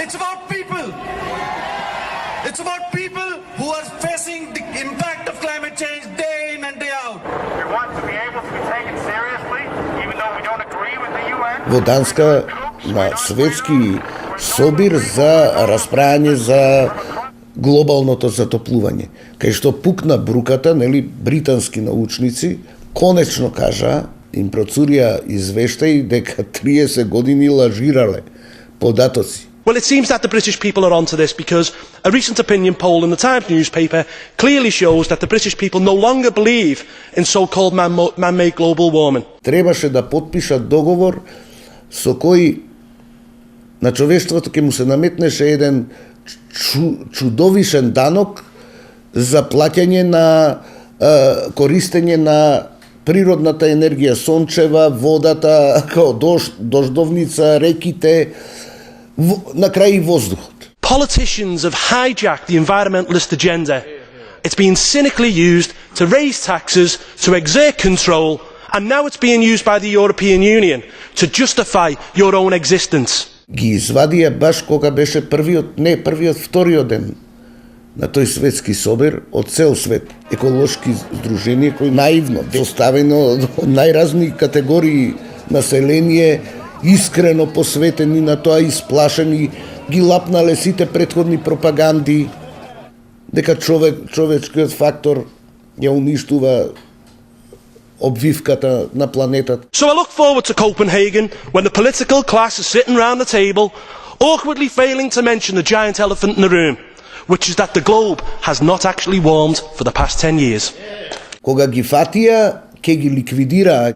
It's about people. It's about people who are facing the impact of climate change day in and day out. We want to be able to be taken seriously, even though we don't agree with the UN. Во Данска на светски собир за расправање за глобалното затоплување. Кај што пукна бруката, нели, британски научници конечно кажа, им процурија извештаи дека 30 години лажирале податоци. Well, it seems that the British people are onto this because a recent opinion poll in the Times newspaper clearly shows that the British people no longer believe in so-called man-made global warming. Требаше да потпишат договор со кој на човештвото ќе му се наметнеше еден чудовишен данок за плаќање на користење на природната енергија, сончева, водата, као дождовница, реките, на крај и воздухот. Politicians have hijacked the environmentalist agenda. It's been cynically used to raise taxes, to exert control, and now it's being used by the European Union to justify your own existence. Ги извадија баш кога беше вториот ден на тој светски собир од цел свет. Еколошки здруженија кои наивно, доставено од најразни категории население, искрено посветени на тоа, исплашени, ги лапнале сите претходни пропаганди, дека човечкиот фактор ја уништува обвивката на планетата. So I look forward to Copenhagen when the political class is sitting round the table, awkwardly failing to mention the giant elephant in the room, which is that the globe has not actually warmed for the past 10 years. Кога ги фатија, ќе ги ликвидираа.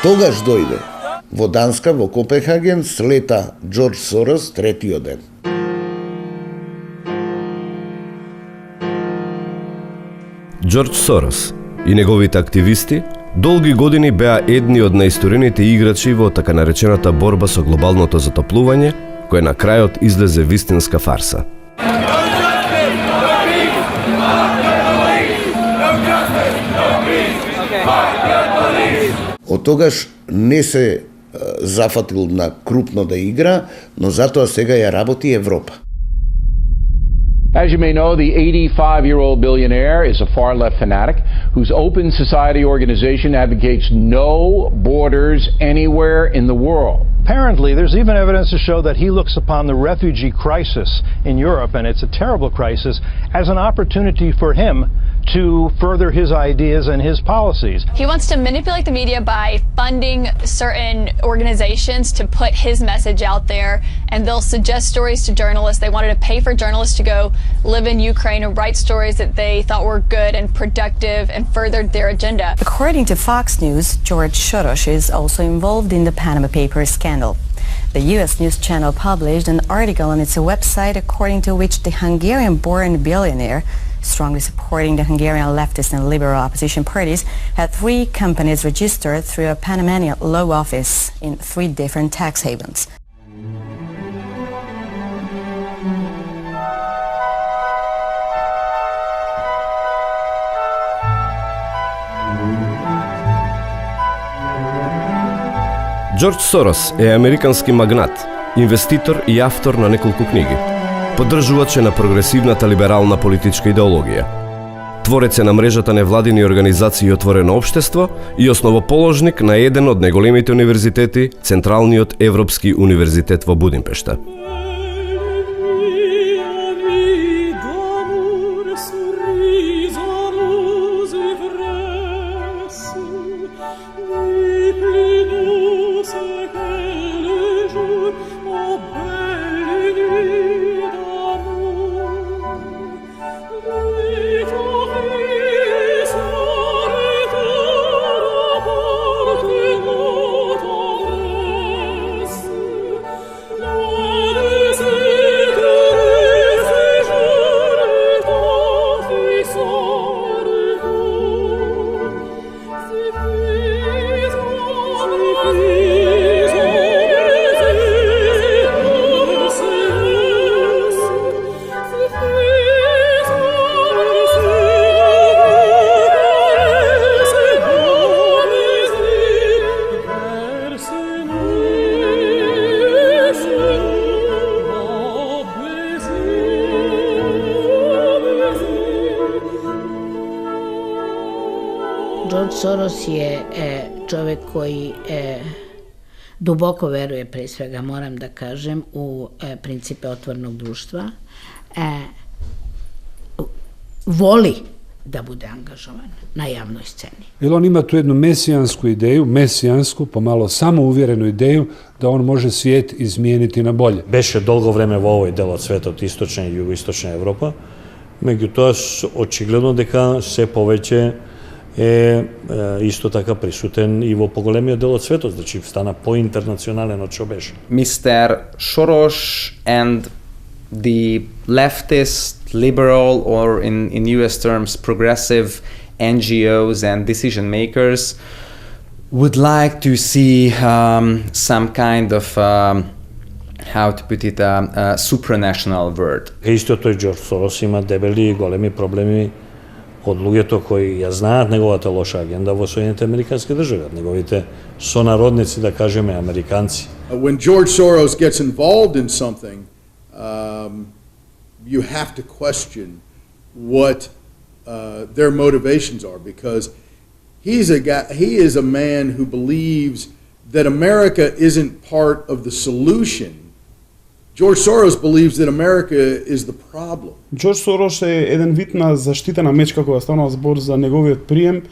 Тогаш дојде во Данска, во Копенхаген, слета Џорџ Сорос третиот ден. Џорџ Сорос и неговите активисти долги години беа едни од наисторините играчи во така наречената борба со глобалното затоплување, која на крајот излезе вистинска фарса. Од тогаш не се зафатил на крупно да игра, но затоа сега ја работи Европа. As you may know, the 85-year-old billionaire is a far-left fanatic whose Open Society organization advocates no borders anywhere in the world. Apparently, there's even evidence to show that he looks upon the refugee crisis in Europe, and it's a terrible crisis, as an opportunity for him to further his ideas and his policies. He wants to manipulate the media by funding certain organizations to put his message out there, and they'll suggest stories to journalists. They wanted to pay for journalists to go live in Ukraine and write stories that they thought were good and productive and furthered their agenda. According to Fox News, George Soros is also involved in the Panama Papers scandal. The U.S. news channel published an article on its website according to which the Hungarian-born billionaire, strongly supporting the Hungarian leftist and liberal opposition parties, had 3 companies registered through a Panamanian law office in 3 different tax havens. Џорџ Сорос е американски магнат, инвеститор и автор на неколку книги. Поддржувач е на прогресивната либерална политичка идеологија. Творец е на мрежата невладини организации Отворено општество и основоположник на еден од најголемите универзитети, Централниот Европски универзитет во Будимпешта. George Soros je čovek koji duboko veruje, pre svega moram da kažem, u principe otvorenog društva. Voli da bude angažovan na javnoj sceni. Jer on ima tu jednu mesijansku ideju, pomalo samouvjerenu ideju da on može svijet izmijeniti na bolje. Беше долго време во овој дел од светот, источна и југоисточна Европа, меѓутоа очигледно дека се повеќе е исто така присутен и во поголемиот дел од светот, значи стана поинтернационален од што беше. Mr. Soros and the leftist, liberal, or in US terms, progressive NGOs and decision makers would like to see some kind of, how to put it, supranational word. Истото тој Џорџ Сорос има дебели и големи проблеми од луѓето кои ја знаат неговата лоша агенда во Соединените Американски држави, неговите сонародници, да кажеме, американци. When George Soros gets involved in something, you have to question what their motivations are, because he is a man who believes that America isn't part of the solution. George Soros believes that America is the problem. George Soros е еден вид на заштитена мечка кога станува збор за неговиот прием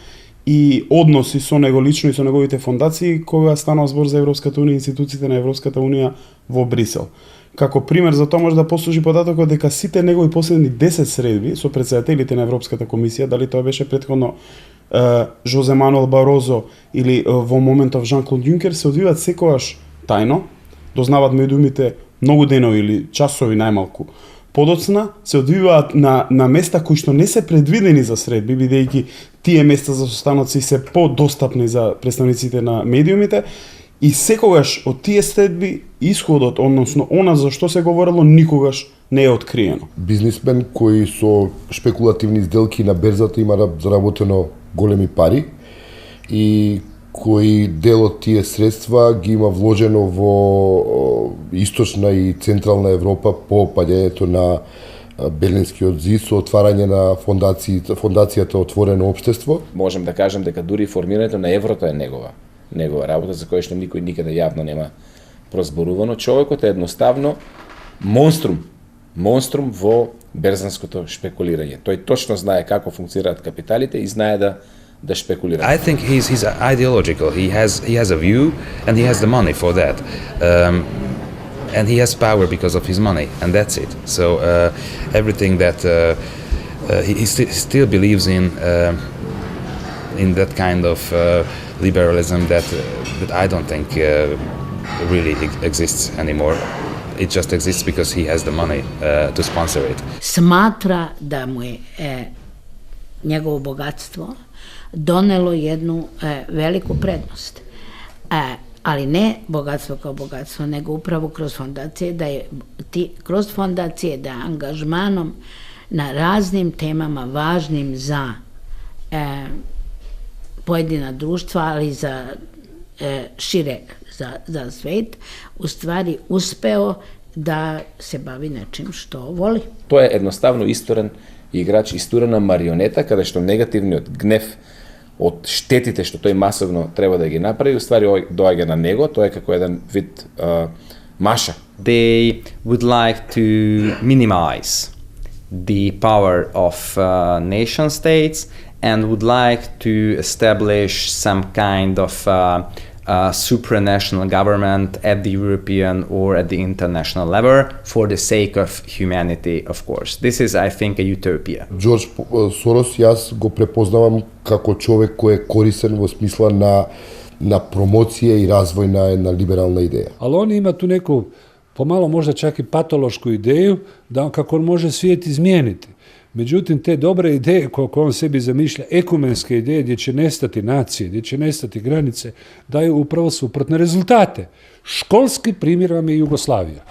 и односи со него лично и со неговите фондации кога станува збор за Европската унија и институциите на Европската унија во Брисел. Како пример за тоа може да послужи податокот дека сите негови последни 10 средби со претседателите на Европската комисија, дали тоа беше претходно Жозе Мануел Барозо или во моментов Жан-Клод Јункер, се одвиваат секогаш тајно, дознаваат медиумите многу денови или часови најмалку. Подоцна се одвиваат на места кои што не се предвидени за средби, бидејќи тие места за состаноци се подостапни за представниците на медиумите, и секогаш од тие средби исходот, односно она за што се говорело, никогаш не е откриено. Бизнисмен кој со шпекулативни сделки на берзата има заработено големи пари и кој дел од тие средства ги има вложено во источна и централна Европа по паѓањето на Берлинскиот зид со отварање на фондацијата Отворено општество. Можем да кажем дека дури формирањето на еврото е негова работа, за која што никој никаде јавно нема прозборувано. Човекот е едноставно монструм во берзанското шпекулирање. Тој точно знае како функционираат капиталите и знае да шпекулира. I think he's ideological. He has a view and he has the money for that. And he has power because of his money, and that's it. So everything that he still believes in that kind of liberalism that I don't think really exists anymore. It just exists because he has the money to sponsor it. Smatra da mu je njegovo bogatstvo donelo jednu veliku prednost. Ali ne bogatstvo kao bogatstvo, nego upravo kroz fondacije, da je angažmanom na raznim temama važnim za pojedina društva, ali za šire, za svet, u stvari uspeo da se bavi nečim što voli. To je jednostavno isturен igrač, isturena marioneta, kada što negativniот гнев од штетите што тој масовно треба да ги направи, уствари доаѓа на него, тоа е како еден вид маша. They would like to minimize the power of nation states and would like to establish some kind of supranational government at the European or at the international level for the sake of humanity, of course. This is, I think, a utopia. Џорџ Сорос јас го препознавам како човек кој е корисен во смисла на промоција и развој на една либерална идеја. Ali on ima tu neku, pomalo možda čak i patološku ideju, da kako on može svijet izmijeniti. Međutim, te dobre ideje koje on sebi zamišlja, ekumenske ideje gdje će nestati nacije, gdje će nestati granice, daju upravo suprotne rezultate. Školski primjer vam je Jugoslavija.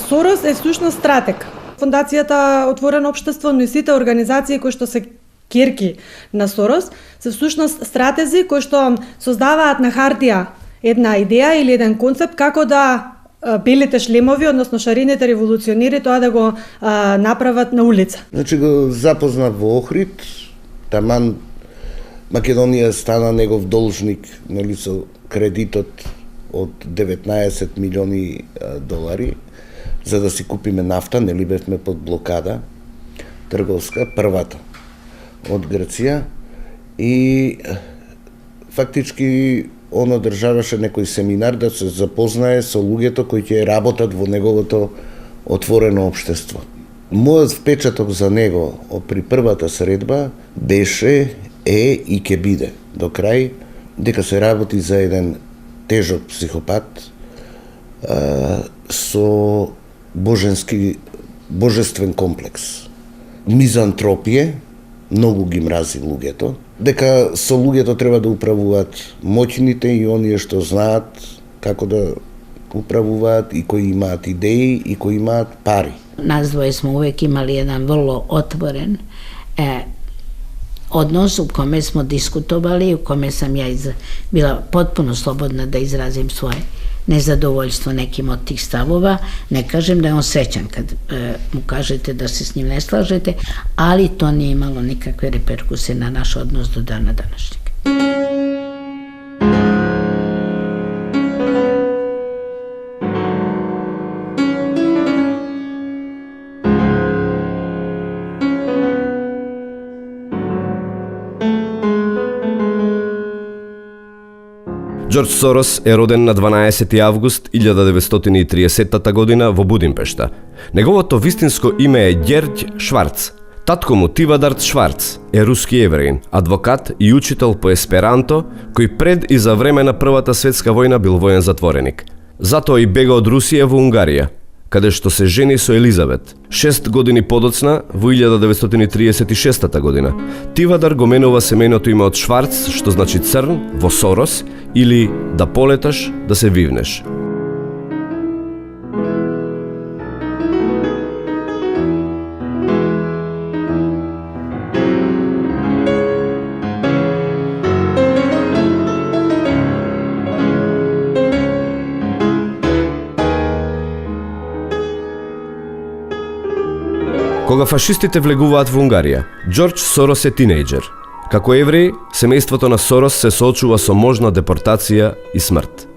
Сорос е всушност стратег. Фондацијата Отворено општество, но и сите организации кои што се керки на Сорос, се всушност стратези кои што создаваат на хартија една идеја или еден концепт како да белите шлемови, односно шарените револуционери, тоа да го направат на улица. Значи го запозна во Охрид, таман Македонија стана негов должник, нели, со кредитот од 19 милиони долари, за да си купиме нафта, нели бевме под блокада трговска, првата од Грција, и фактички он одржаваше некој семинар да се запознае со луѓето кои ќе работат во неговото отворено општество. Мојот впечаток за него при првата средба беше, и ќе биде до крај, дека се работи за еден тежок психопат со божествен комплекс. Мизантропија, многу ги мрази луѓето, дека со луѓето треба да управуваат моќните и оние што знаат како да управуваат и кои имаат идеи и кои имаат пари. Nas dvoje smo uvek imali jedan vrlo otvoren odnos u kome smo diskutovali, u kome sam ja bila potpuno slobodna da izrazim svoje nezadovoljstvo nekim od tih stavova. Ne kažem da je on srećan kad mu kažete da se s njim ne slažete, ali to nije imalo nikakve reperkusije na naš odnos do dana današnjeg. Џорџ Сорос е роден на 12 август 1930 година во Будимпешта. Неговото вистинско име е Ѓерѓ Шварц. Татко му Тивадар Шварц е руски евреин, адвокат и учител по есперанто, кој пред и за време на Првата светска војна бил воен затвореник. Затоа и бега од Русија во Унгарија, каде што се жени со Елизабет. 6 години подоцна, во 1936 година, Тивадар го менува семејното име од Шварц, што значи црн, во Сорос, или да полеташ, да се вивнеш. Кога фашистите влегуваат во Унгарија, Џорџ Сорос е тинејџер. Како евреј, семејството на Сорос се соочува со можна депортација и смрт.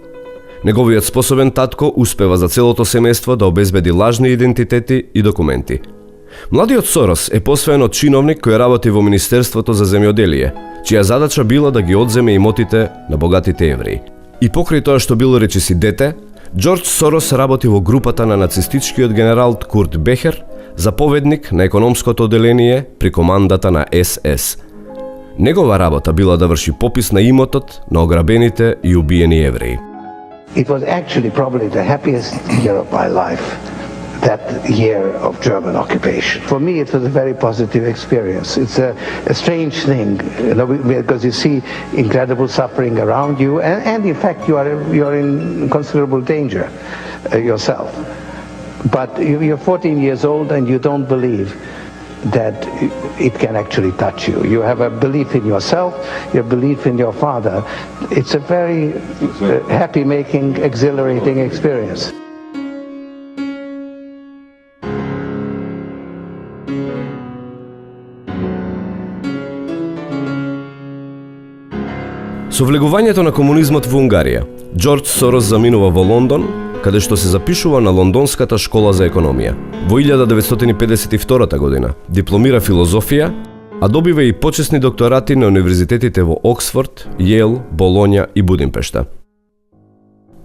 Неговиот способен татко успева за целото семејство да обезбеди лажни идентитети и документи. Младиот Сорос е посвоен од чиновник кој работи во Министерството за земјоделие, чија задача била да ги одземе имотите на богатите евреи. И покрај тоа што бил речиси дете, Џорџ Сорос работи во групата на нацистичкиот генерал Курт Бехер, заповедник на економското оделение при командата на СС. Негова работа била да врши попис на имотот на ограбените и убиени евреи. It was actually probably the happiest year of my life, that year of German occupation. For me it was a very positive experience. It's a strange thing, you know, because you see incredible suffering around you and in fact you're in considerable danger yourself. But you're 14 years old and you don't believe that it can actually touch you. You have a belief in yourself, your belief in your father. It's a very happy-making, exhilarating experience. Со влегувањето на комунизмот во Унгарија, Џорџ Сорос заминува во Лондон, каде што се запишува на Лондонската школа за економија. Во 1952 година дипломира филозофија, а добива и почесни докторати на универзитетите во Оксфорд, Јейл, Болоња и Будимпешта.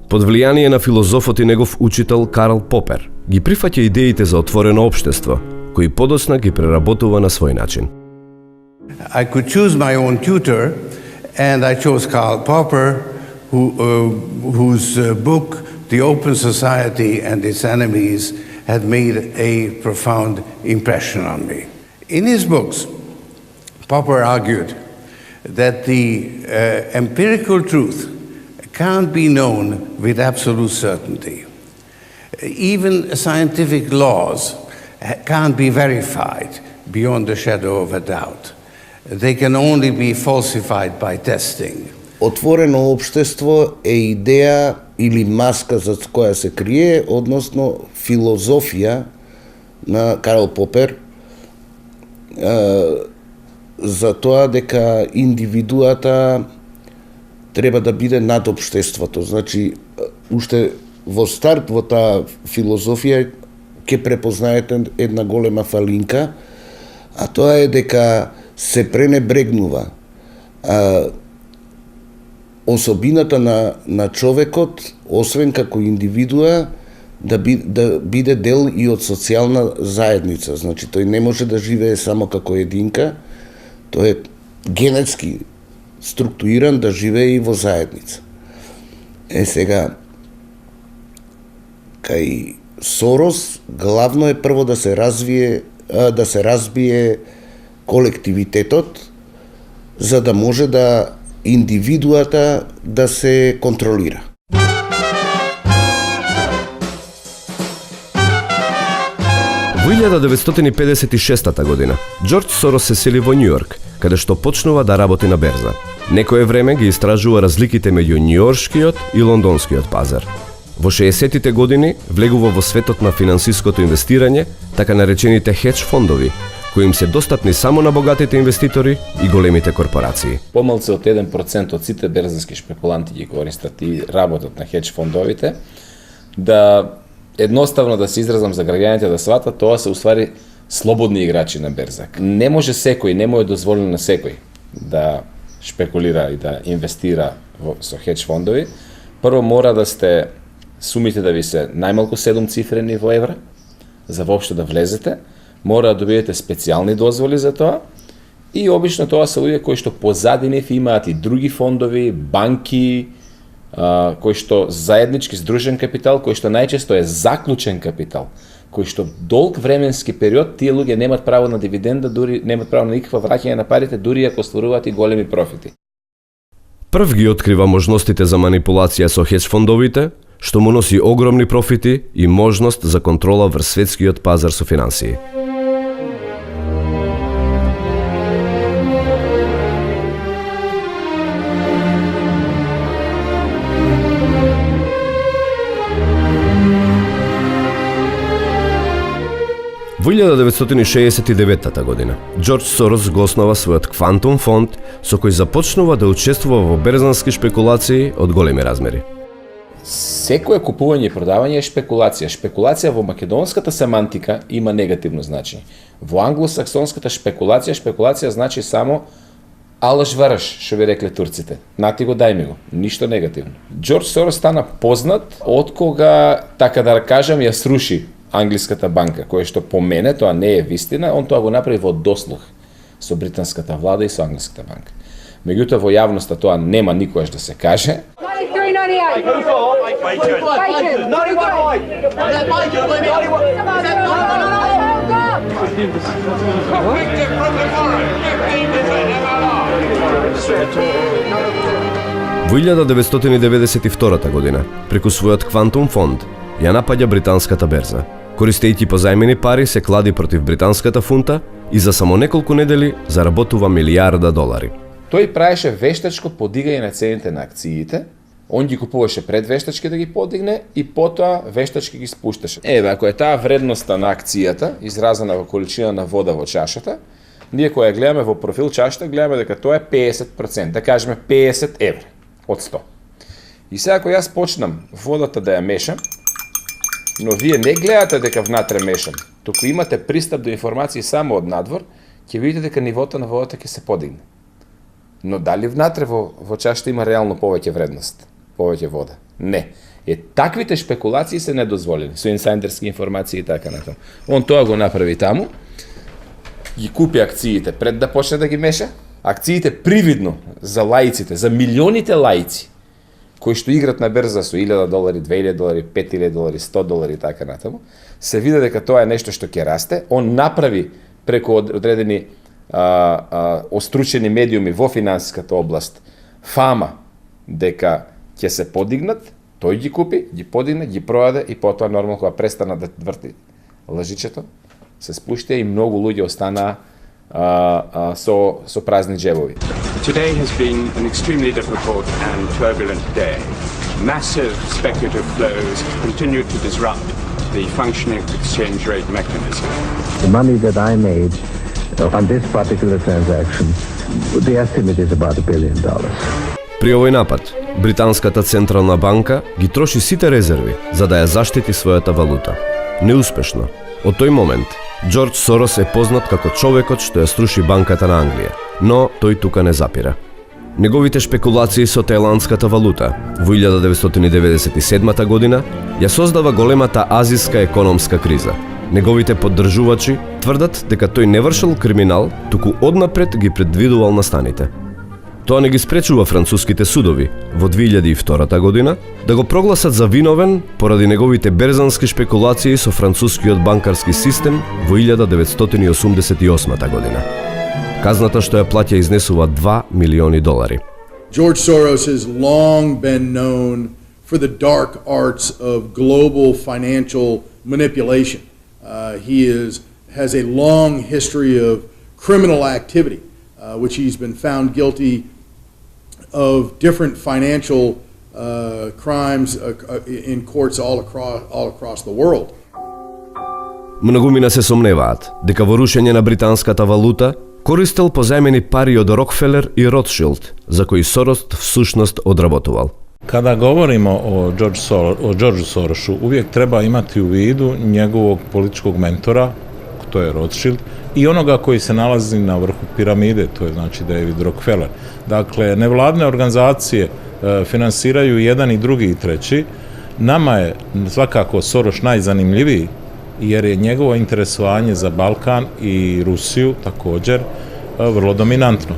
Под влијание на филозофот и негов учител Карл Попер, ги прифаќа идеите за отворено општество, кои подоцна ги преработува на свој начин. I could choose my own tutor, and I chose Karl Popper, whose book The Open Society and Its Enemies had made a profound impression on me. In his books, Popper argued that the empirical truth can't be known with absolute certainty. Even scientific laws can't be verified beyond the shadow of a doubt. They can only be falsified by testing. Отворено општество е идеја или маска за која се крие, односно филозофија на Карл Попер за тоа дека индивидуата треба да биде над општеството. Значи, уште во старт во таа филозофија ќе препознаете една голема фалинка, а тоа е дека се пренебрегнува особината на човекот, освен како индивидуа, да биде дел и од социјална заедница. Значи, тој не може да живее само како единка, тој е генетски структуриран да живее и во заедница. Сега, кај Сорос, главно е прво да се разбие колективитетот, за да може да индивидуата да се контролира. Во 1956 година, Џорџ Сорос се сели во Њујорк, каде што почнува да работи на берза. Некое време ги истражува разликите меѓу њујоршкиот и лондонскиот пазар. Во 60-тите години влегува во светот на финансиското инвестирање, така наречените хедж фондови, кои им се достапни само на богатите инвеститори и големите корпорации. Помалку од 1% од сите берзански шпекуланти ги користат и работат на хедж фондовите. Да едноставно да се изразам за граѓаните да сватат, тоа се уствари слободни играчи на берзак. Не може секој, не му е дозволено на секој да шпекулира и да инвестира со хедж фондови. Прво мора да сте сумите да ви се најмалку 7 цифрени во евра, за воопшто да влезете. Мора да добиете специјални дозволи за тоа и обично тоа се луѓе кои што позади нив имаат и други фондови, банки, кои што заеднички здружен капитал, кои што најчесто е заклучен капитал, кои што долг временски период тие луѓе немаат право на дивиденда, дури немаат право на никаква враќање на парите, дури ако стваруваат и големи профити. Прв ги открива можностите за манипулација со хедж фондовите, што му носи огромни профити и можност за контрола врз светскиот пазар со финансии. Во 1969 година, Џорџ Сорос го основа својот Квантум фонд, со кој започнува да учествува во берзански шпекулации од големи размери. Секое купување и продавање е шпекулација. Шпекулација во македонската семантика има негативно значење. Во англосаксонската шпекулација значи само алаш вараш, што би рекле турците. Нати го, дај ми го. Ништо негативно. Џорџ Сорос стана познат од кога, така да кажам, ја сруши англиската банка, која што по мене, тоа не е вистина, он тоа го направи во дослух со британската влада и со англиската банка. Меѓутоа во јавноста тоа нема никогаш да се каже. Во 1992 година, преку својот Квантум фонд, ја напаѓа британската берза. Користејќи позајмени пари, се клади против британската фунта и за само неколку недели заработува $1,000,000,000. Тој правеше вештачко подигање на цените на акциите, он ги купуваше пред вештачки да ги подигне и потоа вештачки ги спушташе. Еве, ако е таа вредноста на акцијата, изразена во количина на вода во чашата, ние кога ја гледаме во профил чашата, гледаме дека тоа е 50%, да кажеме 50 евра од 100. И сега ако јас почнам водата да ја мешам, но вие не гледате дека внатре мешам, туку имате пристап до информации само од надвор, ќе видите дека нивото на водата ќе се подигне. Но дали внатре во чашата има реално повеќе вредност, повеќе вода? Не. Таквите шпекулации се недозволени, со инсайдерски информации и така натаму. Он тоа го направи таму, ги купи акциите пред да почне да ги меша. Акциите привидно за лаиците, за милионите лаици, кои што играт на берза со $1,000, $2,000, $5,000, $100 и така натаму, се види дека тоа е нешто што ќе расте. Он направи преку одредени остручени медиуми во финансиската област фама дека ќе се подигнат, тој ги купи, ги подигне, ги продаде и потоа нормално кога престана да врти лажичето, се спушти и многу луѓе останаа со празни джебови. Today has been an extremely difficult and turbulent day. Massive speculative flows continue to disrupt the functioning exchange rate mechanism. The money that I made on this particular transaction, the estimate is about $1 billion. При овој напад, Британската централна банка ги троши сите резерви за да ја заштити својата валута. Неуспешно. Од тој момент, Џорџ Сорос е познат како човекот што ја сруши банката на Англија, но тој тука не запира. Неговите шпекулации со тајландската валута во 1997 година ја создава големата азиска економска криза. Неговите поддржувачи тврдат дека тој не вршил криминал, туку однапред ги предвидувал настаните. Тоа не ги спречува француските судови во 2002 година да го прогласат за виновен поради неговите берзански шпекулации со францускиот банкарски систем во 1988 година. Казната што ја плаќа изнесува $2 милиони. George Soros has long been known for the dark arts of global financial manipulation. He has a long history of criminal activity, which he's been found guilty of different financial crimes in courts all across the world. Многумина се сомневаат дека во рушење на британската валута користел позајмени пари од Рокфелер и Ротшилд, за кои Сорос всушност одработувал. Kada govorimo o Georgeu Sorosu, uvijek treba imati u vidu njegovog političkog mentora, to je Rothschild, i onoga koji se nalazi na vrhu piramide, to je znači David Rockefeller. Dakle, nevladne organizacije finansiraju jedan i drugi i treći. Nama je svakako Soros najzanimljiviji, jer je njegovo interesovanje za Balkan i Rusiju također vrlo dominantno.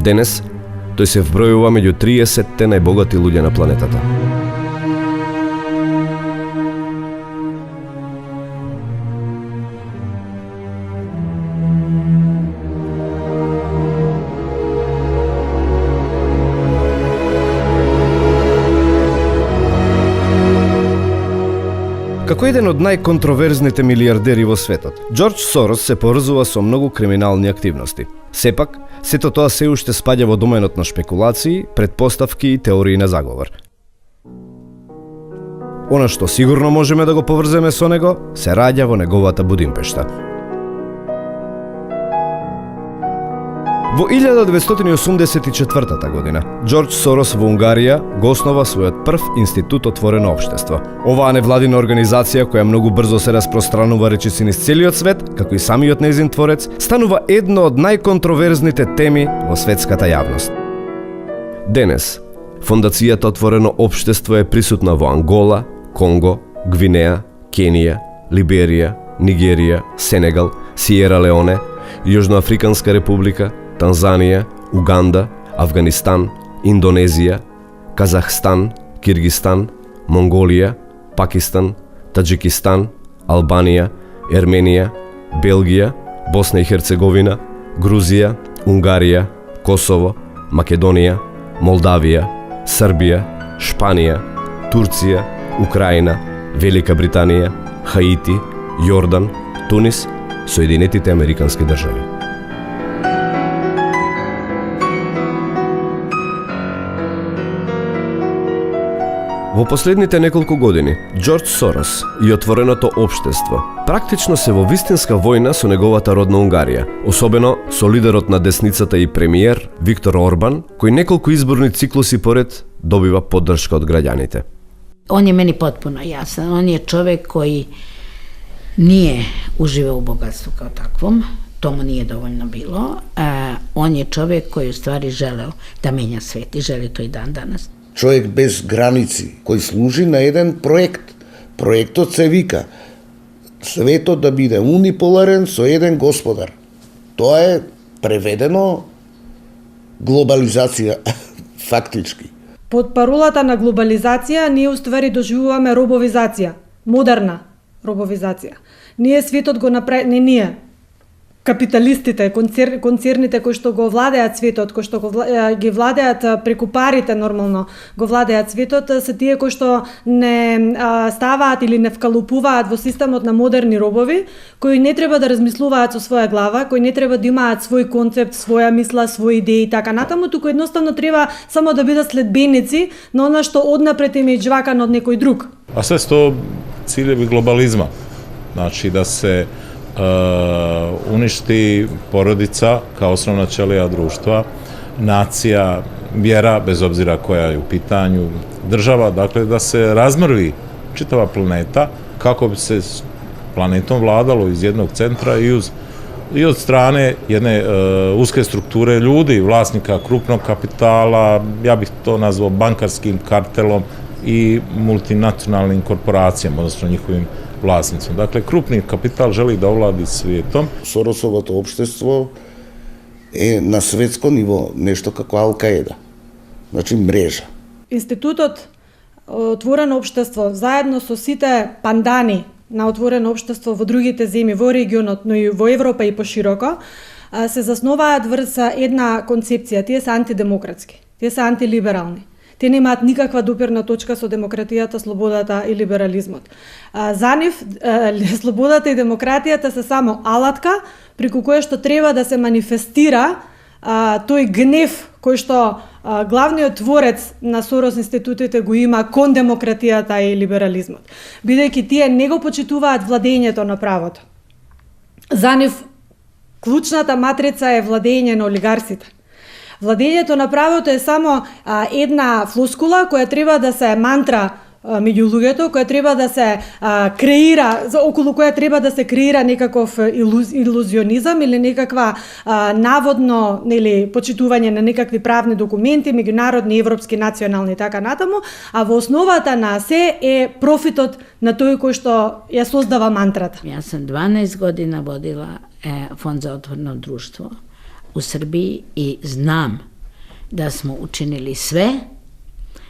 Денес, тој се вбројува меѓу 30 најбогати луѓе на планетата. Како еден од најконтроверзните милиардери во светот, Џорџ Сорос се поврзува со многу криминални активности. Сепак, сето тоа се уште спаѓа во доменот на шпекулации, предпоставки и теории на заговор. Она што сигурно можеме да го поврземе со него, се раѓа во неговата Будимпешта. Во 1984 година, Џорџ Сорос во Унгарија го основа својот прв институт Отворено општество. Оваа невладина организација, која многу брзо се распространува речиси низ целиот свет, како и самиот нејзин творец, станува едно од најконтроверзните теми во светската јавност. Денес, Фондацијата Отворено општество е присутна во Ангола, Конго, Гвинеја, Кенија, Либерија, Нигерија, Сенегал, Сиера Леоне, Јужноафриканска република, Танзанија, Уганда, Авганистан, Индонезија, Казахстан, Киргистан, Монголија, Пакистан, Таџикистан, Албанија, Ерменија, Белгија, Босна и Херцеговина, Грузија, Унгарија, Косово, Македонија, Молдавија, Србија, Шпанија, Турција, Украина, Велика Британија, Хаити, Јордан, Тунис, Соединетите Американски држави. Во последните неколку години, Џорџ Сорос и Отвореното општество практично се во вистинска војна со неговата родна Унгарија, особено со лидерот на десницата и премиер Виктор Орбан, кој неколку изборни циклуси поред добива поддршка од граѓаните. On je meni potpuno jasan. On je čovek koji nije uživao u bogatstvu kao takvom. To mu nije dovoljno bilo. On je čovek koji u stvari želeo da menja svet i želi to i dan danas. Човек без граници, кој служи на еден проект. Проектот се вика светот да биде униполарен со еден господар. Тоа е преведено глобализација, фактички. Под паролата на глобализација ние уствари доживуваме робовизација, модерна робовизација. Ние светот го направи, не ние. капиталистите, концерните кои што го владеат светот, кои што ги владеат преку парите нормално, го владеат светот, се тие кои што не ставаат или не вкалупуваат во системот на модерни робови, кои не треба да размислуваат со своја глава, кои не треба да имаат свој концепт, своја мисла, своји идеи и така натаму, туку едноставно треба само да бидат следбеници на она што однапред им е џвакано од некој друг. A sve su to ciljevi globalizma, znači da se uništi porodica kao osnovna ćelija društva, nacija, vjera, bez obzira koja je u pitanju, država, dakle da se razmrvi čitava planeta kako bi se s planetom vladalo iz jednog centra i od strane jedne uske strukture ljudi, vlasnika krupnog kapitala, ja bih to nazvao bankarskim kartelom i multinacionalnim korporacijama, odnosno njihovim vlasnicima. Dakle, krupni kapital želi da ovladi svijetom. Соросовото општество е на светско ниво нешто како Ал-Каеда. Значи мрежа. Институтот Отворено општество заедно со сите пандани на Отворено општество во другите земји, во регионот, но и во Европа и пошироко, се заснуваат врз една концепција. Тие се антидемократски, тие се антилиберални. Те немаат никаква допирна точка со демократијата, слободата и либерализмот. За нив, слободата и демократијата се само алатка преку која што треба да се манифестира тој гнев кој што главниот творец на Сорос институтите го има кон демократијата и либерализмот. Бидејќи тие не го почитуваат владењето на правото. За нив клучната матрица е владење на олигарсите. Владењето на правото е само една флоскула која треба да се мантра меѓу луѓето, која треба да се креира, околу која треба да се креира некаков илузионизам или некаква наводно почитување на некакви правни документи, меѓународни, европски, национални и така натаму, а во основата на се е профитот на тој кој што ја создава мантрата. Јас сам 12 година водила Фонд за отворено друштво u Srbiji i znam da smo učinili sve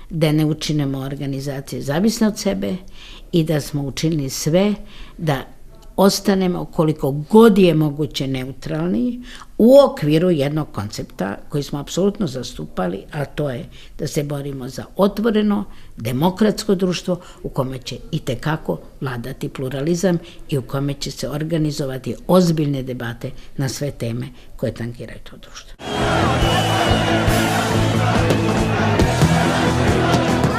da ne učinimo organizacije zavisne od sebe i da smo učinili sve da ostanemo koliko god je moguće neutralni u okviru jednog koncepta koji smo apsolutno zastupali, a to je da se borimo za otvoreno, demokratsko društvo u kome će itekako vladati pluralizam i u kome će se organizovati ozbiljne debate na sve teme koje tangiraju to društvo.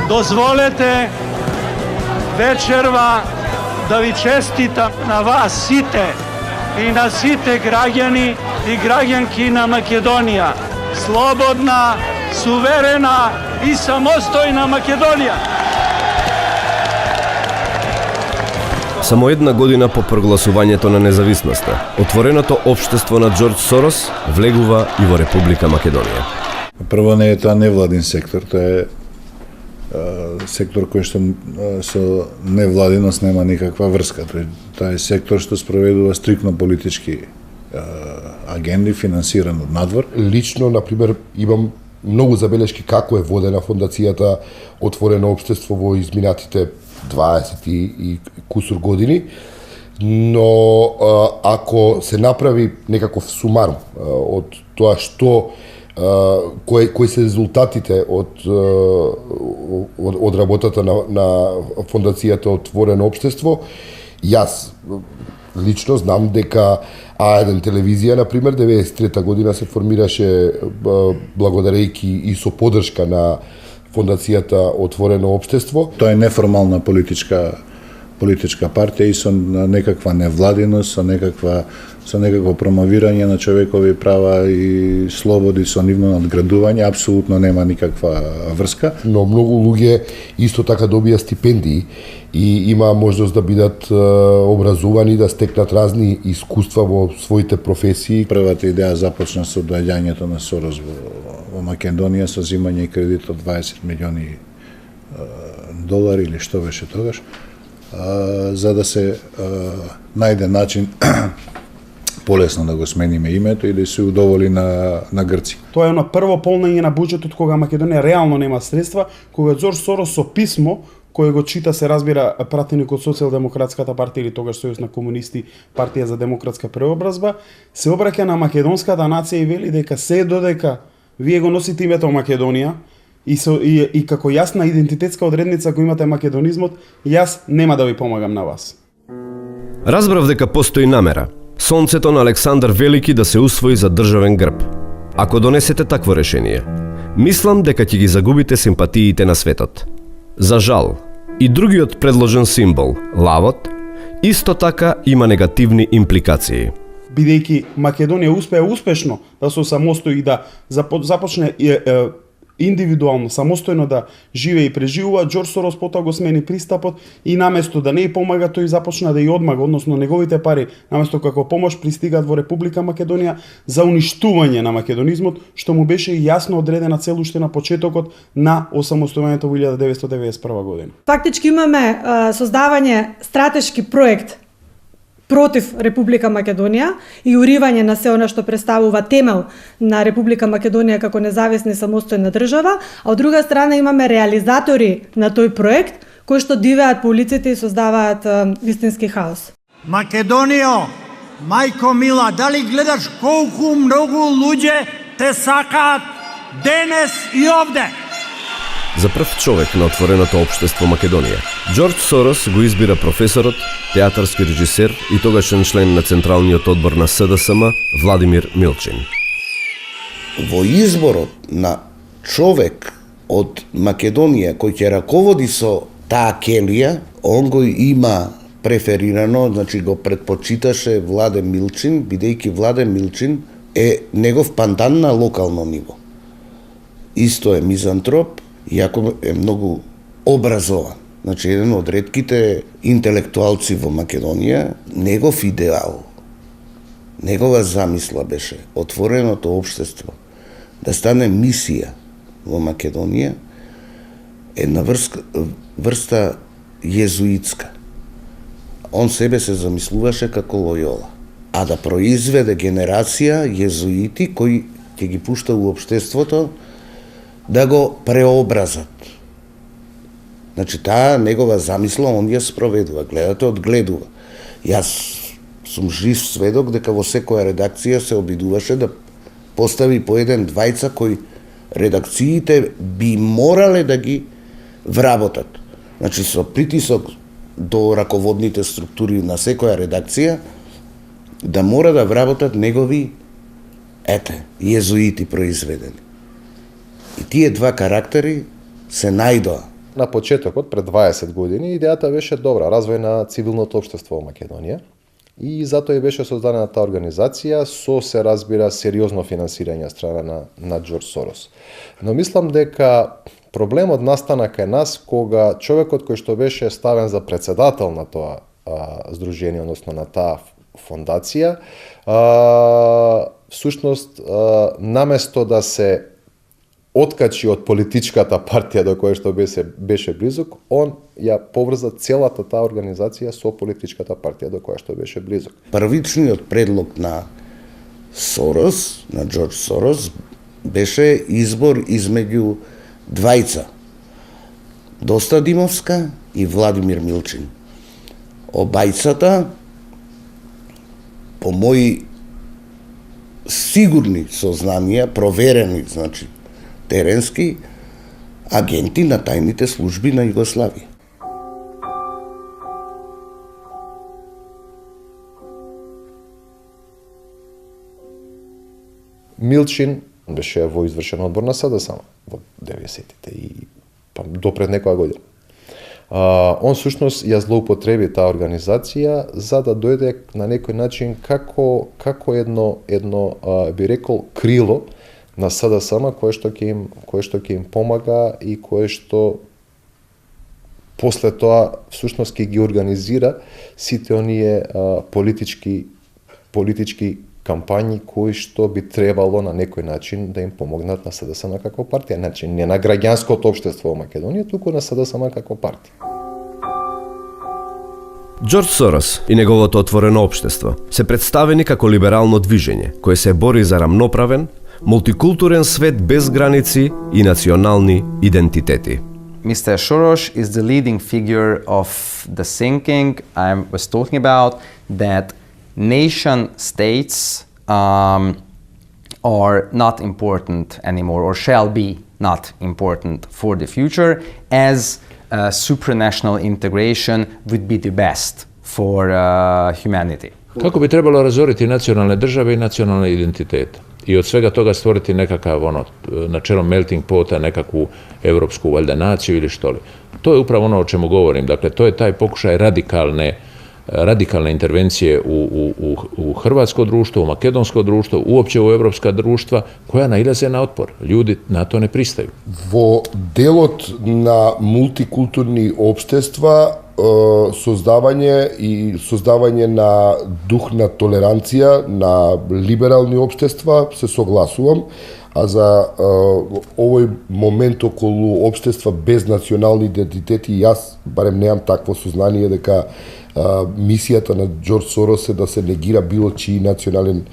Dozvolite večerva da vi čestitam na vas site i na site građani i građanki na Makedonija. Slobodna, suverena i samostojna Makedonija. Само една година по прогласувањето на независноста, отвореното општество на Џорџ Сорос влегува и во Република Македонија. Прво не е тоа невладин сектор, тоа е сектор кој што со невладиност нема никаква врска. Тоа е сектор што спроведува стрикно политички агенди, финансиран од надвор. Лично, например, имам многу забелешки како е водена фондацијата Отворено општество во изминатите 20 и кусур години, но ако се направи некаков сумарум од тоа што кои се резултатите од работата на фондацијата Отворено општество, јас лично знам дека А1 телевизија, например, 93 година се формираше благодарејќи и со поддршка на фондацијата Отворено општество. Тоа е неформална политичка партија и со некаква невладиност, со некакво промовирање на човекови права и слободи, со нивно надградување, апсолутно нема никаква врска. Но многу луѓе исто така добија стипендии и има можност да бидат образувани, да стекнат разни искуства во своите професии. Првата идеја започна со доаѓањето на Сорос во Македонија со земање кредит од 20 милиони долари или што беше тогаш, за да се најде начин полесно да го смениме името и да се удоволи на Грци. Тоа е на прво полнење на буџетот кога Македонија реално нема средства, кога Џорџ Сорос со писмо кој го чита се разбира пратеник од Социјалдемократската партија или тогаш Сојуз на комунисти, партија за демократска преобразба, се обраќа на македонската нација и вели дека се додека вие го носите името Македонија и како јасна идентитетска одредница кој имате македонизмот, јас нема да ви помагам на вас. Разбрав дека постои намера сонцето на Александар Велики да се усвои за државен грб. Ако донесете такво решение, мислам дека ќе ги загубите симпатиите на светот. За жал, и другиот предложен символ, лавот, исто така има негативни импликации. Бидејќи Македонија успеа успешно да се самостои и да започне индивидуално, самостојно да живее и преживува, Џорџ Сорос потоа го смени пристапот и наместо да не ја помага, тој започна да ја одмага, односно неговите пари, наместо како помош пристигаат во Република Македонија за уништување на македонизмот, што му беше јасно одредена цел уште на почетокот на осамостојувањето во 1991 година. Фактички имаме создавање стратешки проект против Република Македонија и уривање на се она што представува темел на Република Македонија како независна и самостојна држава, а од друга страна имаме реализатори на тој проект кои што дивеат по улиците и создаваат вистински хаос. Македонијо, мајко мила, дали гледаш колку многу луѓе те сакаат денес и овде? За прв човек на отвореното општество Македонија, Џорџ Сорос го избира професорот, театарски режисер и тогашен член на Централниот одбор на СДСМ Владимир Милчин. Во изборот на човек од Македонија кој ќе раководи со таа келија, он го има преферирано, значи го предпочиташе Владе Милчин, бидејќи Владе Милчин е негов пандан на локално ниво. Исто е мизантроп, иако е многу образован. Значи, еден од ретките интелектуалци во Македонија, негов идеал, негова замисла беше отвореното општество да стане мисија во Македонија, една врста језуитска. Он себе се замислуваше како Лојола, а да произведе генерација језуити кои ќе ги пушта у општеството да го преобразат. Значи, таа негова замисла он ја спроведува, гледате, одгледува. Јас сум жив сведок дека во секоја редакција се обидуваше да постави по еден двајца кои редакциите би морале да ги вработат. Значи, со притисок до раководните структури на секоја редакција, да мора да вработат негови, језуити произведени. И тие два карактери се најдоа. На почетокот, пред 20 години, идејата беше добра, развој на цивилното општество во Македонија. И затоа и беше создадена таа организација со, се разбира, сериозно финансирање страна на Џорџ Сорос. Но мислам дека проблемот настана кај нас кога човекот кој што беше ставен за председател на тоа здружение, односно на таа фондација, всушност наместо да се откачи од политичката партија до која што беше близок, он ја поврза целата таа организација со политичката партија до која што беше близок. Првичниот предлог на Сорос, на Џорџ Сорос, беше избор измеѓу двајца, Доста Димовска и Владимир Милчин. Обајцата, по мои сигурни сознанија, проверени, значи, теренски, агенти на тајните служби на Југославија. Милчин беше во извршен одбор на СДСМ во 90-тите и до пред некоја година. Он всушност ја злоупотреби таа организација за да дојде на некој начин како едно би рекол крило на СДСМ кое што ќе им помага и кое што после тоа всушност ќе ги организира сите оние политички кампањи кои што би требало на некој начин да им помогнат на СДСМ како партија, значи не на граѓанското општество во Македонија, туку на СДСМ како партија. Џорџ Сорос и неговото отворено општество се представени како либерално движење кое се бори за рамноправен, мултикултурен свет без граници и национални идентитети. Mr. Soros is the leading figure of the thinking I was talking about, that nation states are not important anymore, or shall be not important for the future, as supranational integration would be the best for humanity. Kako bi trebalo razoriti nacionalne države i nacionalne identitete i od svega toga stvoriti nekakav, načelo melting pota, nekakvu evropsku valjda naciju ili što li. To je upravo ono o čemu govorim. Dakle, to je taj pokušaj radikalne intervencije u hrvatsko društvo, u makedonsko društvo, uopće u evropska društva, koja nailaze na otpor. Ljudi na to ne pristaju. Во делот на мултикултурни општества, создавање на дух на толеранција, на либерални општества, се согласувам, а за овој момент околу општества без национални идентитети, јас барем немам такво сознание дека мисијата на Джордж Сорос е да се негира било чии национален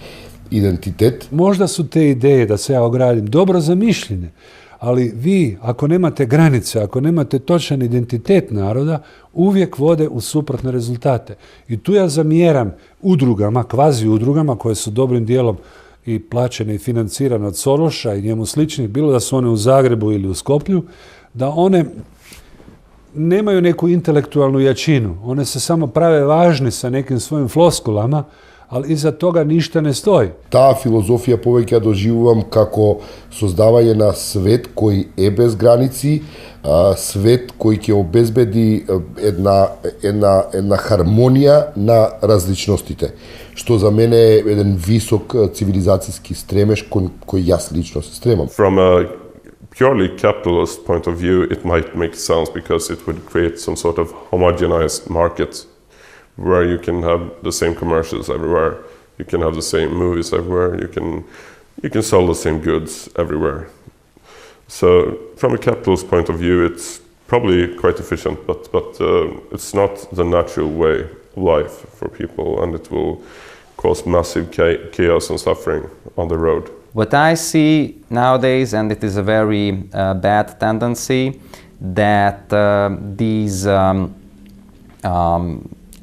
identitet. Možda su te ideje, da se ja ogradim, dobro zamišljene, ali vi, ako nemate granice, ako nemate točan identitet naroda, uvijek vode u suprotne rezultate. I tu ja zamjeram udrugama, kvazi udrugama, koje su dobrim dijelom i plaćene i financirane od Soroša i njemu sličnih, bilo da su one u Zagrebu ili u Skoplju, da one nemaju neku intelektualnu jačinu. One se samo prave važne sa nekim svojim floskulama, ali iza toga ništa ne stoji. Таа филозофија повеќе ја доживувам како создавање на свет кој е без граници, свет кој ќе обезбеди една хармонија на различностите, што за мене е еден висок цивилизацијски стремеж кој јас лично се стремам. From a purely capitalist point of view, it might make sense because it would create some sort of homogenized market where you can have the same commercials everywhere, you can have the same movies everywhere, you can sell the same goods everywhere. So from a capitalist point of view, it's probably quite efficient, but it's not the natural way of life for people, and it will cause massive chaos and suffering on the road. What I see nowadays, and it is a very bad tendency, that these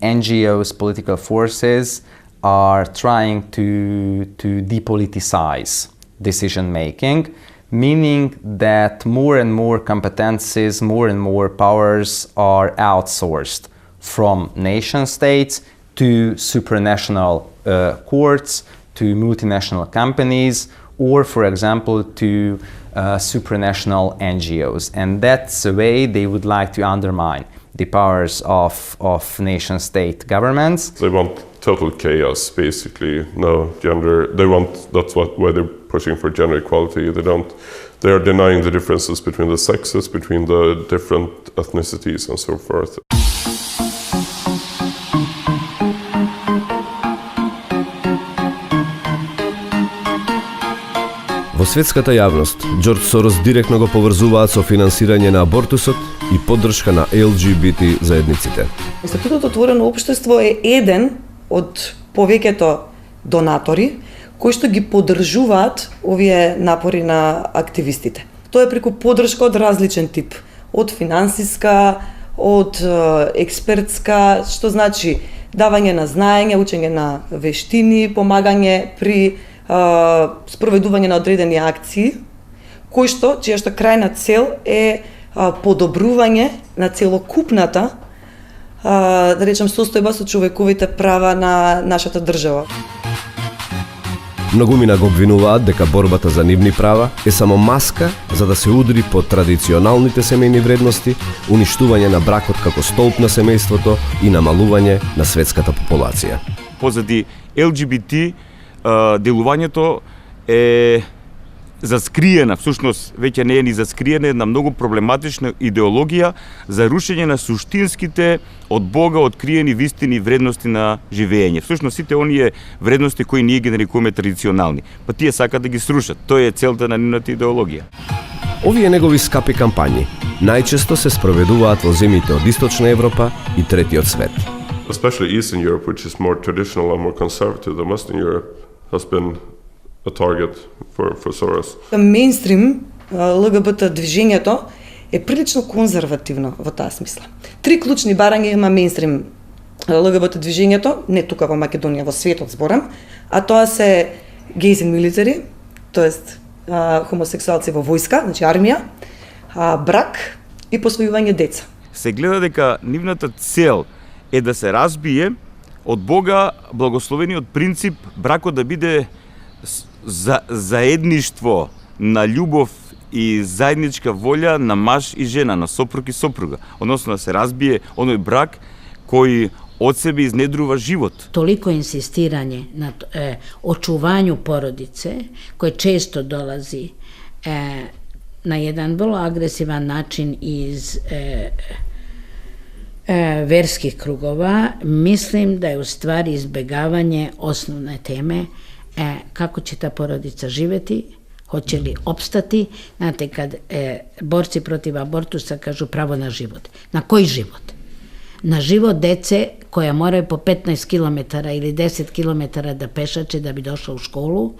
NGOs, political forces, are trying to depoliticize decision making, meaning that more and more competencies, more and more powers are outsourced from nation states to supranational courts, to multinational companies, or, for example, to supranational NGOs. And that's the way they would like to undermine the powers of nation-state governments. They want total chaos, basically. No gender. That's why they're pushing for gender equality. They are denying the differences between the sexes, between the different ethnicities, and so forth. Во светската јавност, Џорџ Сорос директно го поврзуваат со финансирање на абортусот и поддршка на ЛГБТ заедниците. Институтот Отворено општество е еден од повеќето донатори кои што ги поддржуваат овие напори на активистите. Тоа е преку поддршка од различен тип, од финансиска, од експертска, што значи давање на знаење, учење на вештини, помагање при спроведување на одредени акции, чија што крајна цел е подобрување на целокупната, да речем, состојба со човековите права на нашата држава. Многумина го обвинуваат дека борбата за нивни права е само маска за да се удри по традиционалните семејни вредности, уништување на бракот како столб на семејството и намалување на светската популација. Позади ЛГБТ делувањето е заскриена, всушност веќе не е ни заскриена, една многу проблематична идеологија за рушење на суштинските од Бога откриени вистини вредности на живење. Всушност сите оние вредности кои ние ги нарекуваме традиционални, па тие сакаат да ги срушат. Тоа е целта на нивната идеологија. Овие негови скапи кампањи најчесто се спроведуваат во земјите од Источна Европа и третиот свет. Especially Eastern Europe, which is more traditional and more conservative than Western Europe, has been a target for Soros. Мејнстрим ЛГБТ движењето е прилично конзервативно во таа смисла. 3 клучни барања има мејнстрим ЛГБТ движењето, не тука во Македонија, во светот зборам, а тоа се gays in military, тоест хомосексуалци во војска, значи армија, брак и посвојување деца. Се гледа дека нивната цел е да се разбие од Бога благословениот принцип бракот да биде заедништво на љубов и заедничка волја на маж и жена, на сопруг и сопруга. Односно да се разбие оној брак кој од себе изнедрува живот. Толико инсистирање на очувању породице, кој често долази на еден vrlo агресиван начин из верских кругова, мислим да е уствари избегавање основне теме како ќе та породица живети, hoće li opstati. Znate, kad borci protiv abortusa kažu pravo na život. Na koji život? Na život dece koja moraju po 15 km ili 10 km da pešače da bi došla u školu,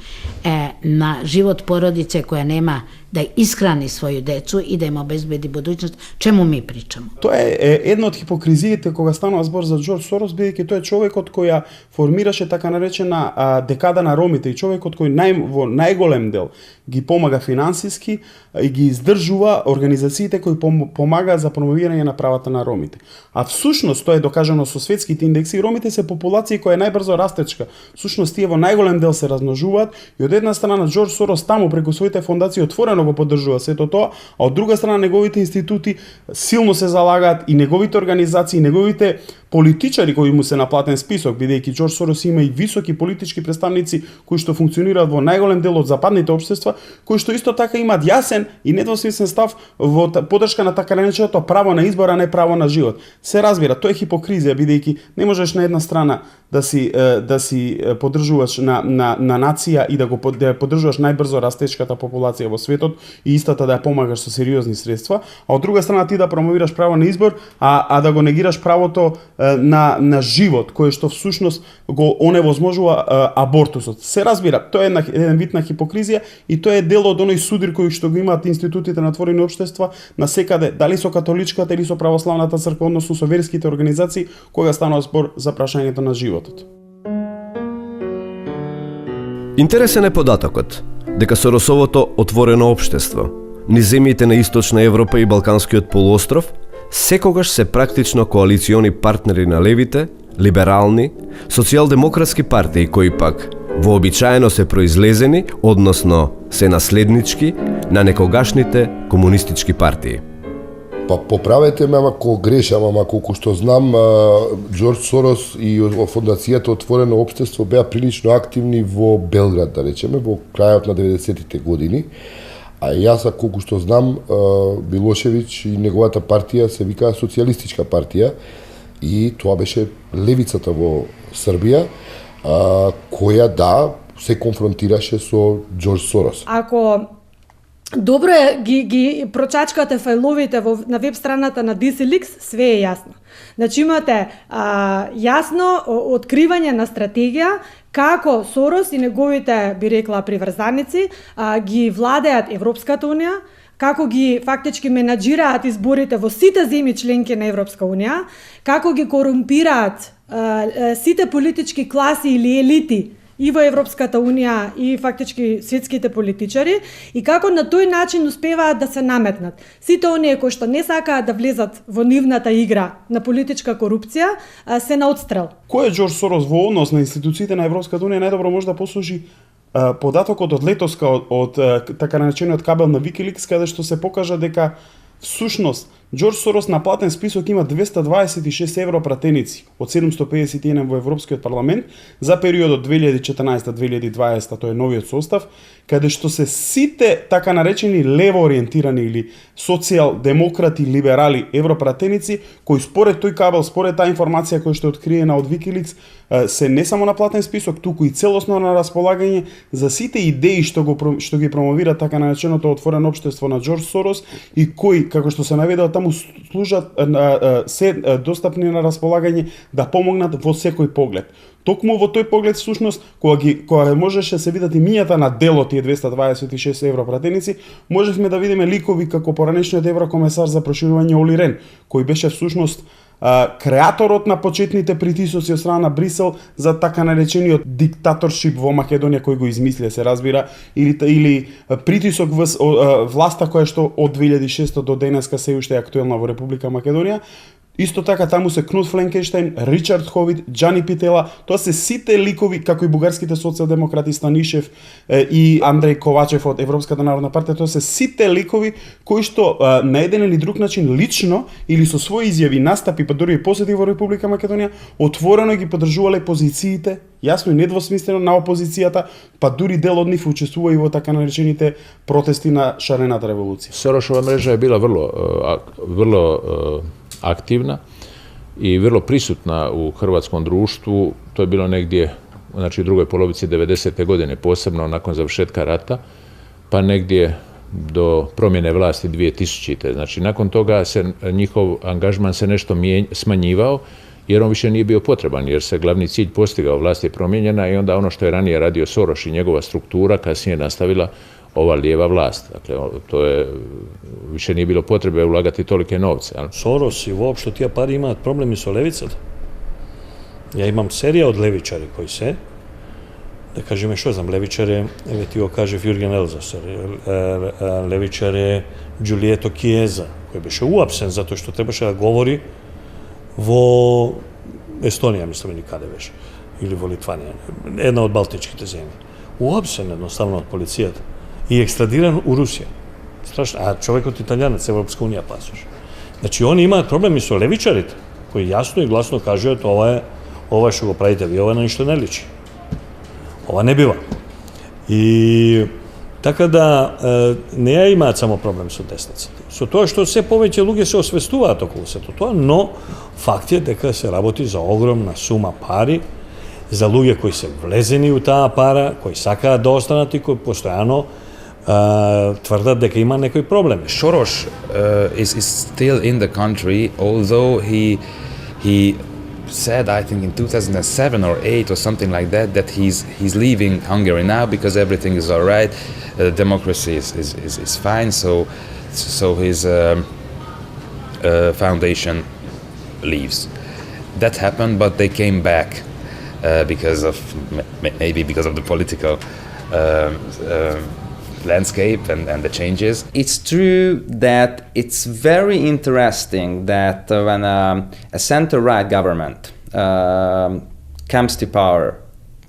na život porodice koja nema da ishrani svoju decu i da im obezbedi budućnost. Čemu mi pričamo? Тоа е една од хипокризиите кога станува збор за Џорџ Сорос, бидејќи тој е човекот која формираше така наречена декада на ромите и човекот кој во најголем дел ги помага финансиски и ги издржува организациите кои помагаат за промовирање на правата на ромите. А всушност тоа е докажано со светските индекси, ромите се популација која е најбрзо растечка. Всушност тие во најголем дел се размножуваат и од една страна Џорџ Сорос таму преку своите фондации отворено го поддржува сето тоа, а од друга страна неговите институти силно се залагаат и неговите организации, неговите политичари кои му се на платен список, бидејќи Џорџ Сорос има и високи политички представници кои што функционираат во најголем дел од западните општества, кои што исто така имаат јасен и недвосмислен став во поддршка на така нареченото право на избор, а не право на живот. Се разбира, тоа е хипокризија, бидејќи не можеш на една страна да си поддржуваш на нација и да поддржуваш најбрзо растечката популација во светот и истата да ја помагаш со сериозни средства, а од друга страна ти да промовираш право на избор, а да го негираш правото на живот, кој што всушност го оневозможува абортусот. Се разбира, тоа е еден вид на хипокризија и тоа е дел од оној судир кој што го имаат институтите на отворени општества на секаде, дали со католичката или со православната црква, односно со верските организации, кога станува збор за прашањето на животот. Интересен е податокот дека Соросовото отворено општество низ земјите на Источна Европа и Балканскиот полуостров секогаш се практично коалициони партнери на левите, либерални, социјалдемократски партии кои пак вообичаено се произлезени, односно се наследнички на некогашните комунистички партии. Па поправете ме ако грешам, ама колку што знам, Џорџ Сорос и фондацијата Отворено општество беа прилично активни во Белград, да речеме, во крајот на 90-тите години. А јас, колку што знам, Билошевиќ и неговата партија се викаа Социјалистичка партија и тоа беше левицата во Србија, која се конфронтираше со Џорџ Сорос. Ако добро е ги прочачкате фајловите на веб страната на DCLeaks, све е јасно. Значи имате јасно откривање на стратегија како Сорос и неговите, би рекла, приврзаници ги владеат Европската унија, како ги фактички менаџираат изборите во сите земји членки на Европска унија, како ги корумпираат сите политички класи или елити и во Европската унија и фактички светските политичари и како на тој начин успеваат да се наметнат. Сите оние кои што не сакаат да влезат во нивната игра на политичка корупција се на отстрел. Кој е Џорџ Сорос во однос на институциите на Европската унија најдобро може да послужи податокот од летоска од така наречениот кабел на Wikileaks, каде што се покажа дека всушност Џорџ Сорос на платен список има 226 евро пратеници од 751 во Европскиот парламент за периодот 2014-2020, тој е новиот состав, каде што се сите така наречени лево ориентирани или социјал-демократи, либерали европратеници, кои според тој кабел, според таа информација која што е откриена од Wikileaks, се не само на платен список, туку и целосно на располагање за сите идеи што ги промовира така нареченото отворено општество на Џорџ Сорос и кои, како што се наведува таму, служат се достапни на располагање да помогнат во секој поглед. Токму во тој поглед всушност кога можеше се видат и мињата на дело тие 226 европратеници, можевме да видиме ликови како поранешниот еврокомесар за проширување Оли Рен, кој беше всушност креаторот на почетните притисоци од страна на Брисел за така наречениот диктаторшип во Македонија кој го измислија, се разбира, или притисок власта која што од 2006 до денеска се уште е актуелна во Република Македонија. Исто така таму се Кнут Фленкенштейн, Ричард Ховит, Џани Питела, тоа се сите ликови како и бугарските социјалдемократи Станишев и Андреј Ковачев од Европската народна партија, тоа се сите ликови кои што на еден или друг начин лично или со своји изјави, настапи, па дури и посети во Република Македонија, отворено ги поддржувале позициите, јасно и недвосмислено на опозицијата, па дури дел од нив учествува и во така наречените протести на шарената револуција. Соросова мрежа е била vrlo aktivna i vrlo prisutna u hrvatskom društvu. To je bilo negdje, znači u drugoj polovici 90. godine, posebno nakon završetka rata, pa negdje do promjene vlasti 2000. Znači nakon toga se njihov angažman se nešto smanjivao, jer on više nije bio potreban, jer se glavni cilj postigao, vlast je promijenjena i onda ono što je ranije radio Soros i njegova struktura kasnije nastavila ova lijeva vlast. Dakle, to je, više nije bilo potrebe ulagati tolike novce. Soros i uopšte tija pari imaju problemi sa levicom. Ja imam serija od levičari koji se, da kažem što znam, levičare, ti go kaže Jürgen Elsässer, levičare Giulietto Chiesa, koji biše uapsen zato što trebaše da govori vo Estonija, mislim, nikade već, ili vo Litvanija, jedna od baltičkih zemlja. Uapsen jednostavno od policijata i ekstradiran u Rusiju. Strašno. A čovjek od Italijanac, Evropska unija pasoš. Znači, oni imaju problem i su levičarite, koji jasno i glasno kažu da ova što go pravite vi, ova na ništa ne liči. Ova ne biva. I tako da ne ja imati samo problem sa desnicom. So to što sve poveće luge se osvestuvat okolo se to, no fakt je da se raboti za ogromna suma pari, za luge koji se vlezeni u ta para, koji saka da ostanati, koji postojano tvrdat da ima neki problem. Soros is still in the country, although he said, I think in 2007 or 8 or something like that he's leaving Hungary now because everything is all right, democracy is fine, so his foundation leaves. That happened, but they came back because of the political landscape and the changes. It's true that it's very interesting that when a center-right government comes to power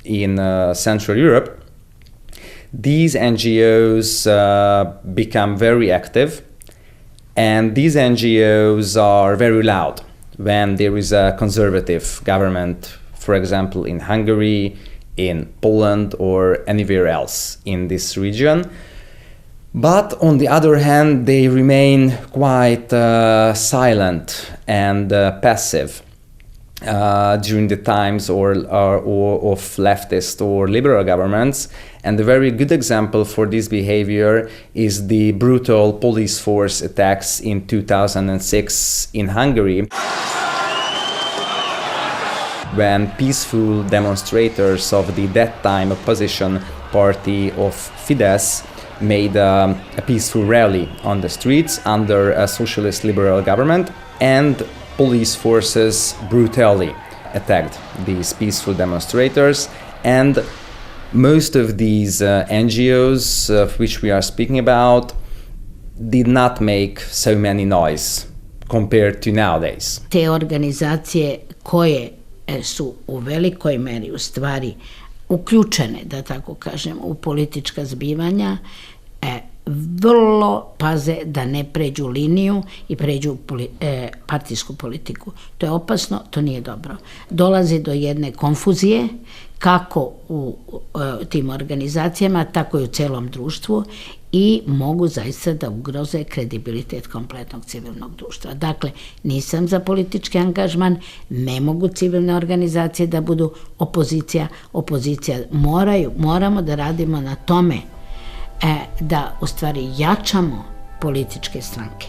in Central Europe, these NGOs become very active, and these NGOs are very loud when there is a conservative government, for example, in Hungary, in Poland, or anywhere else in this region. But on the other hand, they remain quite silent and passive during the times or of leftist or liberal governments. And a very good example for this behavior is the brutal police force attacks in 2006 in Hungary, when peaceful demonstrators of the that time opposition party of Fidesz made a peaceful rally on the streets under a socialist liberal government, and police forces brutally attacked these peaceful demonstrators. And most of these NGOs of which we are speaking about did not make so many noise compared to nowadays. Te organizacije koje su u velikoj meri u stvari uključene, da tako kažem, u politička zbivanja, vrlo paze da ne pređu liniju i pređu partijsku politiku. To je opasno, to nije dobro. Dolazi do jedne konfuzije, kako u tim organizacijama, tako i u celom društvu, i mogu zaista da ugroze kredibilitet kompletnog civilnog društva. Dakle, nisam za politički angažman, ne mogu civilne organizacije da budu opozicija. Moramo da radimo na tome da u stvari jačamo političke stranke.